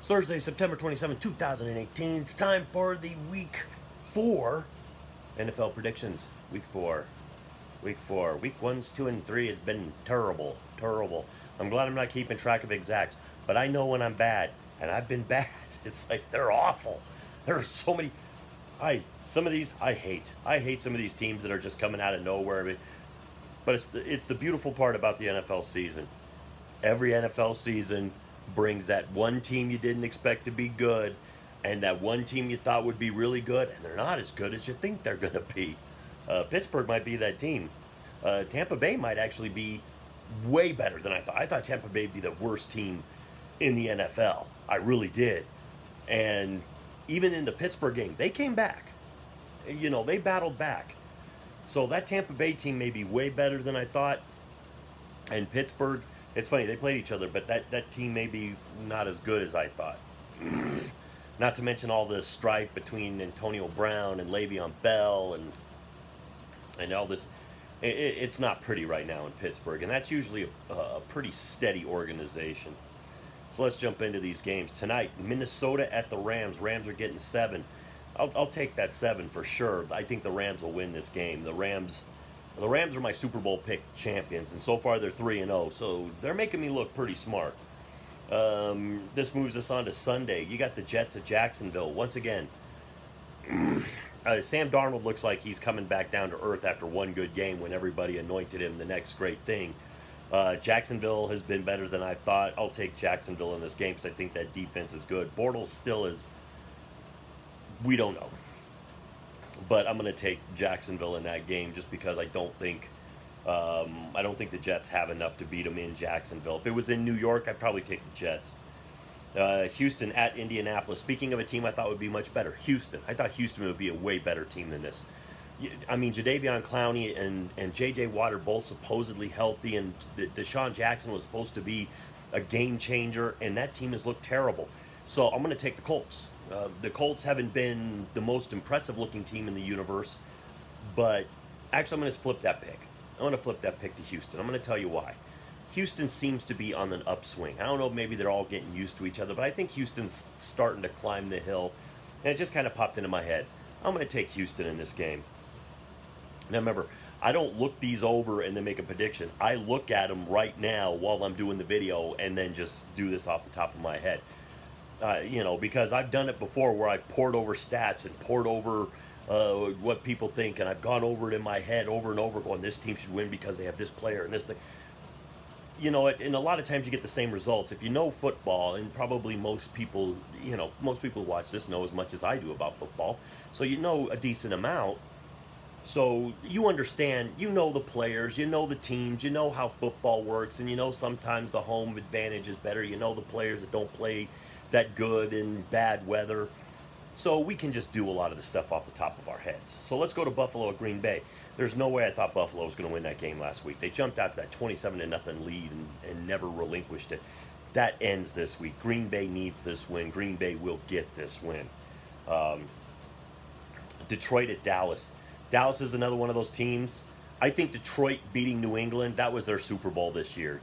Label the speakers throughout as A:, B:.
A: It's Thursday, September 27, 2018. It's time for the Week 4 NFL predictions. Week 4. Week 4. Week 1, 2, and 3 has been terrible. Terrible. I'm glad I'm not keeping track of exacts, but I know when I'm bad, and I've been bad. It's like, they're awful. There are so many. Some of these I hate. I hate some of these teams that are just coming out of nowhere. But it's the beautiful part about the NFL season. Every NFL season brings that one team you didn't expect to be good, and that one team you thought would be really good, and they're not as good as you think they're going to be. Pittsburgh might be that team. Tampa Bay might actually be way better than I thought. I thought Tampa Bay would be the worst team in the NFL. I really did. And even in the Pittsburgh game, they came back. You know, they battled back. So that Tampa Bay team may be way better than I thought. And Pittsburgh, it's funny, they played each other, but that team may be not as good as I thought. Not to mention all the strife between Antonio Brown and Le'Veon Bell and all this. It's not pretty right now in Pittsburgh, and that's usually a pretty steady organization. So let's jump into these games. Tonight, Minnesota at the Rams. Rams are getting 7. I'll take that 7 for sure. I think the Rams will win this game. The Rams are my Super Bowl pick champions, and so far they're 3-0, so they're making me look pretty smart. This moves us on to Sunday. You got the Jets at Jacksonville. Once again, Sam Darnold looks like he's coming back down to earth after one good game when everybody anointed him the next great thing. Jacksonville has been better than I thought. I'll take Jacksonville in this game because I think that defense is good. Bortles still is, we don't know. But I'm going to take Jacksonville in that game just because I don't think the Jets have enough to beat them in Jacksonville. If it was in New York, I'd probably take the Jets. Houston at Indianapolis. Speaking of a team I thought would be much better, Houston. I thought Houston would be a way better team than this. I mean, Jadeveon Clowney and J.J. Watt are both supposedly healthy, and Deshaun Jackson was supposed to be a game changer, and that team has looked terrible. So I'm going to take the Colts. The Colts haven't been the most impressive-looking team in the universe, but actually I'm going to flip that pick. I'm going to flip that pick to Houston. I'm going to tell you why. Houston seems to be on an upswing. I don't know, maybe they're all getting used to each other, but I think Houston's starting to climb the hill, and it just kind of popped into my head. I'm going to take Houston in this game. Now remember, I don't look these over and then make a prediction. I look at them right now while I'm doing the video and then just do this off the top of my head. Because I've done it before where I've poured over stats and poured over what people think, and I've gone over it in my head over and over going, this team should win because they have this player and this thing. You know, and a lot of times you get the same results. If you know football, and probably most people who watch this know as much as I do about football, so you know a decent amount. So you understand, you know the players, you know the teams, you know how football works, and you know sometimes the home advantage is better. You know the players that don't play that good in bad weather. So we can just do a lot of the stuff off the top of our heads. So let's go to Buffalo at Green Bay. There's no way I thought Buffalo was going to win that game last week. They jumped out to that 27-0 lead and never relinquished it. That ends this week. Green Bay needs this win. Green Bay will get this win. Detroit at Dallas. Dallas is another one of those teams. I think Detroit beating New England, that was their Super Bowl this year.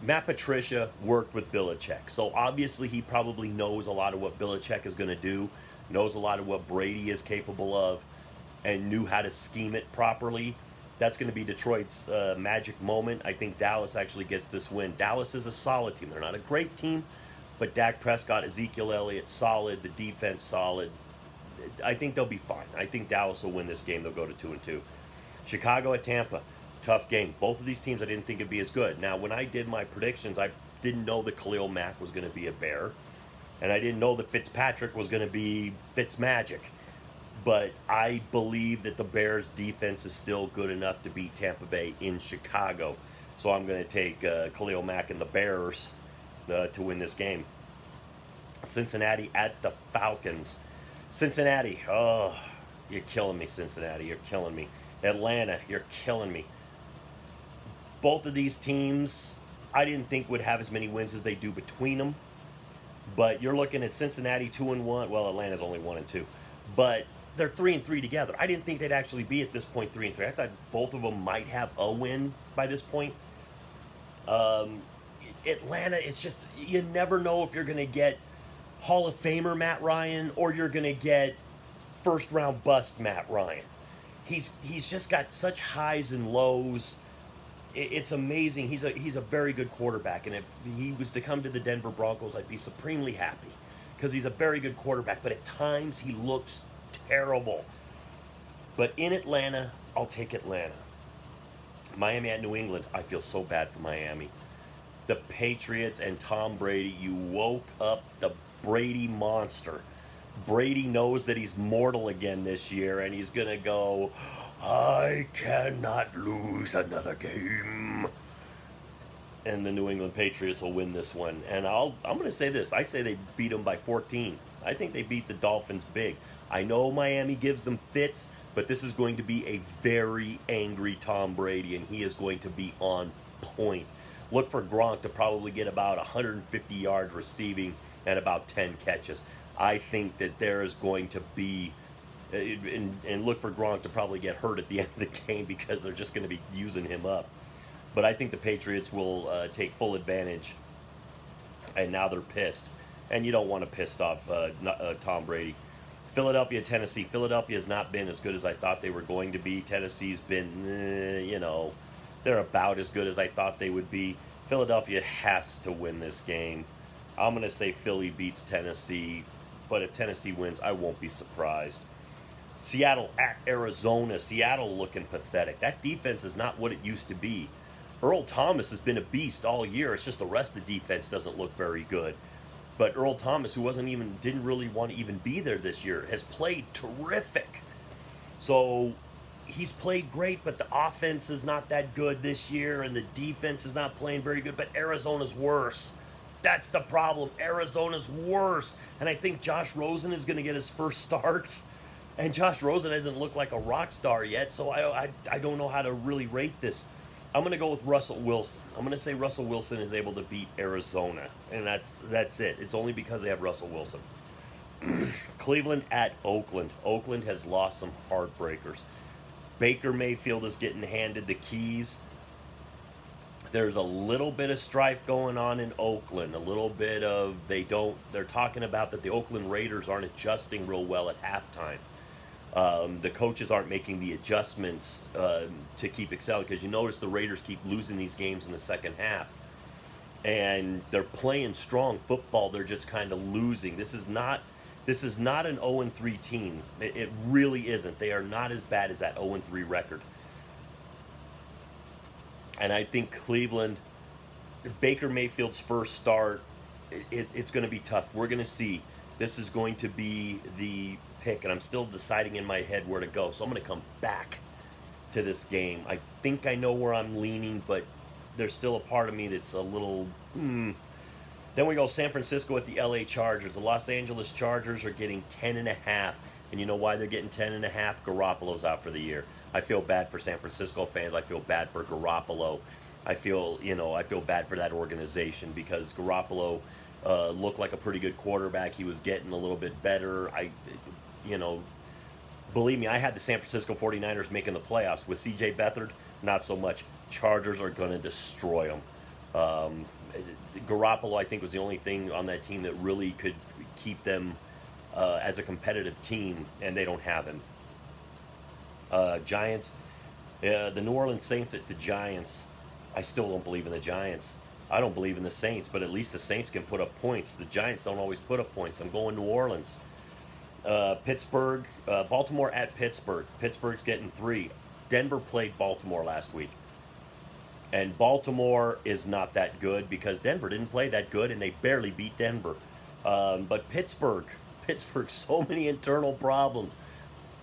A: Matt Patricia worked with Belichick, so obviously he probably knows a lot of what Belichick is going to do, knows a lot of what Brady is capable of, and knew how to scheme it properly. That's going to be Detroit's magic moment. I think Dallas actually gets this win. Dallas is a solid team. They're not a great team, but Dak Prescott, Ezekiel Elliott, solid. The defense, solid. I think they'll be fine. I think Dallas will win this game. They'll go to 2-2. Chicago at Tampa. Tough game. Both of these teams I didn't think would be as good. Now, when I did my predictions, I didn't know that Khalil Mack was going to be a Bear, and I didn't know that Fitzpatrick was going to be Fitzmagic. But I believe that the Bears' defense is still good enough to beat Tampa Bay in Chicago. So I'm going to take Khalil Mack and the Bears to win this game. Cincinnati at the Falcons. Cincinnati, oh, you're killing me, Cincinnati. You're killing me. Atlanta, you're killing me. Both of these teams, I didn't think would have as many wins as they do between them. But you're looking at Cincinnati 2-1. Well, Atlanta's only 1-2. But they're 3-3 together. I didn't think they'd actually be at this point 3-3. I thought both of them might have a win by this point. Atlanta, it's just, you never know if you're going to get Hall of Famer Matt Ryan or you're going to get first round bust Matt Ryan. He's just got such highs and lows. It's amazing. He's a very good quarterback, and if he was to come to the Denver Broncos, I'd be supremely happy because he's a very good quarterback. But at times he looks terrible. But in Atlanta, I'll take Atlanta. Miami at New England, I feel so bad for Miami. The Patriots and Tom Brady, you woke up the Brady monster. Brady knows that he's mortal again this year, and he's going to go, I cannot lose another game. And the New England Patriots will win this one. And I'm going to say this. I say they beat them by 14. I think they beat the Dolphins big. I know Miami gives them fits, but this is going to be a very angry Tom Brady, and he is going to be on point. Look for Gronk to probably get about 150 yards receiving and about 10 catches. I think that there is going to be, and look for Gronk to probably get hurt at the end of the game because they're just going to be using him up. But I think the Patriots will take full advantage, and now they're pissed. And you don't want to piss off Tom Brady. Philadelphia, Tennessee. Philadelphia has not been as good as I thought they were going to be. Tennessee's been, they're about as good as I thought they would be. Philadelphia has to win this game. I'm going to say Philly beats Tennessee, but if Tennessee wins, I won't be surprised. Seattle at Arizona. Seattle looking pathetic. That defense is not what it used to be. Earl Thomas has been a beast all year. It's just the rest of the defense doesn't look very good. But Earl Thomas, who didn't really want to even be there this year, has played terrific. So he's played great, but the offense is not that good this year, and the defense is not playing very good. But Arizona's worse. That's the problem. Arizona's worse. And I think Josh Rosen is going to get his first start. And Josh Rosen hasn't looked like a rock star yet, so I don't know how to really rate this. I'm going to go with Russell Wilson. I'm going to say Russell Wilson is able to beat Arizona. And that's it. It's only because they have Russell Wilson. Cleveland at Oakland. Oakland has lost some heartbreakers. Baker Mayfield is getting handed the keys. There's a little bit of strife going on in Oakland. A little bit of, they're talking about that the Oakland Raiders aren't adjusting real well at halftime. The coaches aren't making the adjustments to keep excelling, because you notice the Raiders keep losing these games in the second half. And they're playing strong football. They're just kind of losing. This is not an 0-3 team. It really isn't. They are not as bad as that 0-3 record. And I think Cleveland, Baker Mayfield's first start, it's going to be tough. We're going to see. This is going to be the pick, and I'm still deciding in my head where to go. So I'm going to come back to this game. I think I know where I'm leaning, but there's still a part of me that's a little, Then we go San Francisco at the LA Chargers. The Los Angeles Chargers are getting 10.5. And you know why they're getting 10.5? Garoppolo's out for the year. I feel bad for San Francisco fans. I feel bad for Garoppolo. I feel bad for that organization because Garoppolo looked like a pretty good quarterback. He was getting a little bit better. Believe me, I had the San Francisco 49ers making the playoffs. With C.J. Beathard, not so much. Chargers are going to destroy them. Garoppolo, I think, was the only thing on that team that really could keep them as a competitive team, and they don't have him. Giants, the New Orleans Saints at the Giants. I still don't believe in the Giants. I don't believe in the Saints, but at least the Saints can put up points. The Giants don't always put up points. I'm going New Orleans. Pittsburgh, Baltimore at Pittsburgh. Pittsburgh's getting 3. Denver played Baltimore last week. And Baltimore is not that good because Denver didn't play that good, and they barely beat Denver. But Pittsburgh, so many internal problems.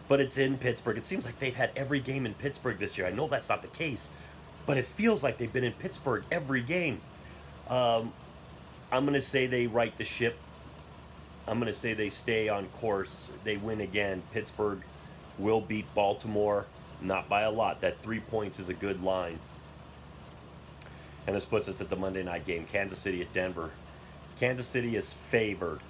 A: But it's in Pittsburgh. It seems like they've had every game in Pittsburgh this year. I know that's not the case, but it feels like they've been in Pittsburgh every game. I'm going to say they right the ship. I'm going to say they stay on course. They win again. Pittsburgh will beat Baltimore, not by a lot. That 3 points is a good line. And this puts us at the Monday night game, Kansas City at Denver. Kansas City is favored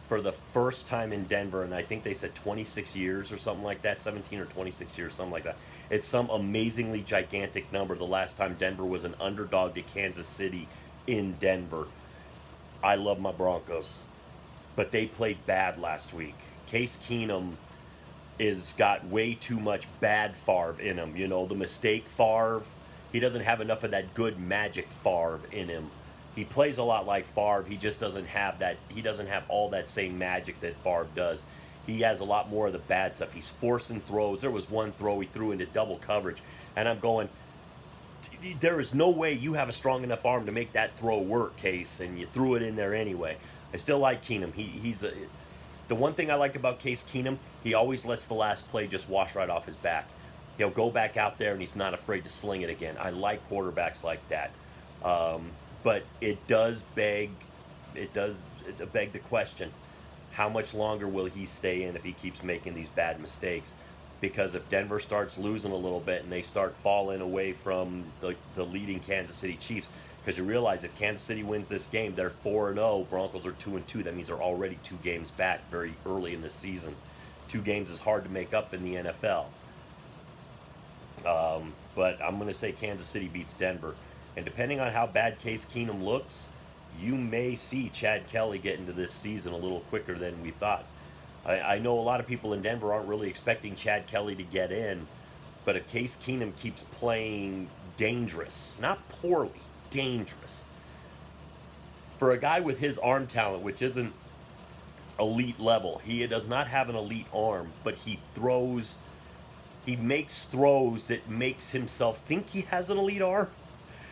A: for the first time in Denver, and I think they said 26 years or something like that, 17 or 26 years, something like that. It's some amazingly gigantic number. The last time Denver was an underdog to Kansas City in Denver. I love my Broncos, but they played bad last week. Case Keenum is got way too much bad Favre in him. You know, the mistake Favre. He doesn't have enough of that good magic Favre in him. He plays a lot like Favre. He just doesn't have that. He doesn't have all that same magic that Favre does. He has a lot more of the bad stuff. He's forcing throws. There was one throw he threw into double coverage, and I'm going, there is no way you have a strong enough arm to make that throw work, Case, and you threw it in there anyway. I still like Keenum. The one thing I like about Case Keenum, he always lets the last play just wash right off his back. He'll go back out there and he's not afraid to sling it again. I like quarterbacks like that. But it does beg the question, how much longer will he stay in if he keeps making these bad mistakes? Because if Denver starts losing a little bit and they start falling away from the leading Kansas City Chiefs, because you realize if Kansas City wins this game, they're 4-0. Broncos are 2-2. That means they're already 2 games back very early in the season. 2 games is hard to make up in the NFL. But I'm going to say Kansas City beats Denver. And depending on how bad Case Keenum looks, you may see Chad Kelly get into this season a little quicker than we thought. I know a lot of people in Denver aren't really expecting Chad Kelly to get in, but if Case Keenum keeps playing dangerous, not poorly, dangerous, for a guy with his arm talent, which isn't elite level, he does not have an elite arm, but he makes throws that makes himself think he has an elite arm.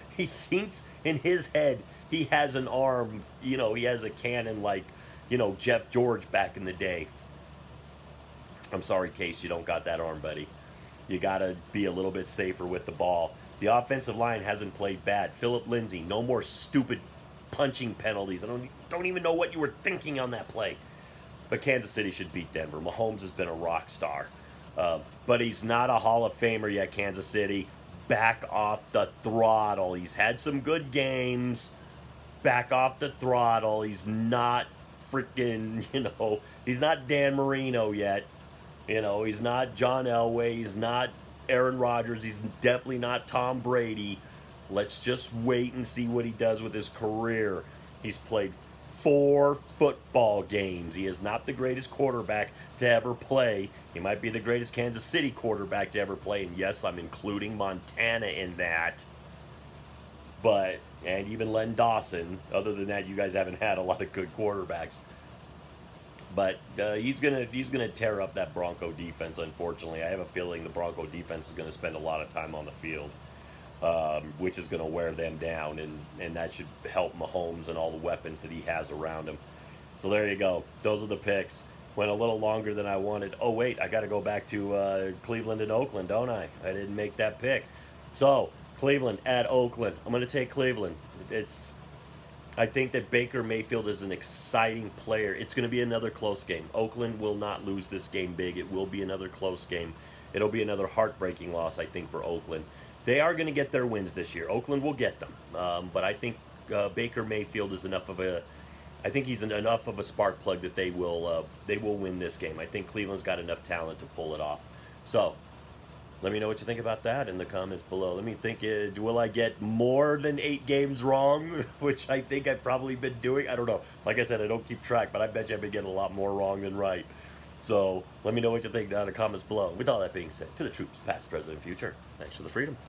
A: He thinks in his head he has an arm, you know, he has a cannon like, you know, Jeff George back in the day. I'm sorry, Case, you don't got that arm, buddy. You got to be a little bit safer with the ball. The offensive line hasn't played bad. Phillip Lindsay, no more stupid punching penalties. I don't even know what you were thinking on that play. But Kansas City should beat Denver. Mahomes has been a rock star. But he's not a Hall of Famer yet, Kansas City. Back off the throttle. He's had some good games. Back off the throttle. He's not freaking, you know, he's not Dan Marino yet. You know, he's not John Elway. He's not Aaron Rodgers. He's definitely not Tom Brady. Let's just wait and see what he does with his career. He's played 4 football games. He is not the greatest quarterback to ever play. He might be the greatest Kansas City quarterback to ever play. And yes, I'm including Montana in that. But, and even Len Dawson. Other than that, you guys haven't had a lot of good quarterbacks. But he's gonna tear up that Bronco defense, unfortunately. I have a feeling the Bronco defense is going to spend a lot of time on the field, which is going to wear them down, and that should help Mahomes and all the weapons that he has around him. So there you go. Those are the picks. Went a little longer than I wanted. Oh, wait, I got to go back to Cleveland and Oakland, don't I? I didn't make that pick. So, Cleveland at Oakland. I'm going to take Cleveland. I think that Baker Mayfield is an exciting player. It's going to be another close game. Oakland will not lose this game big. It will be another close game. It'll be another heartbreaking loss, I think, for Oakland. They are going to get their wins this year. Oakland will get them. But I think Baker Mayfield is enough of a... I think he's enough of a spark plug that they will win this game. I think Cleveland's got enough talent to pull it off. So, let me know what you think about that in the comments below. Let me think, will I get more than 8 games wrong? Which I think I've probably been doing. I don't know. Like I said, I don't keep track, but I bet you I've been getting a lot more wrong than right. So, let me know what you think down in the comments below. With all that being said, to the troops, past, present, and future, thanks for the freedom.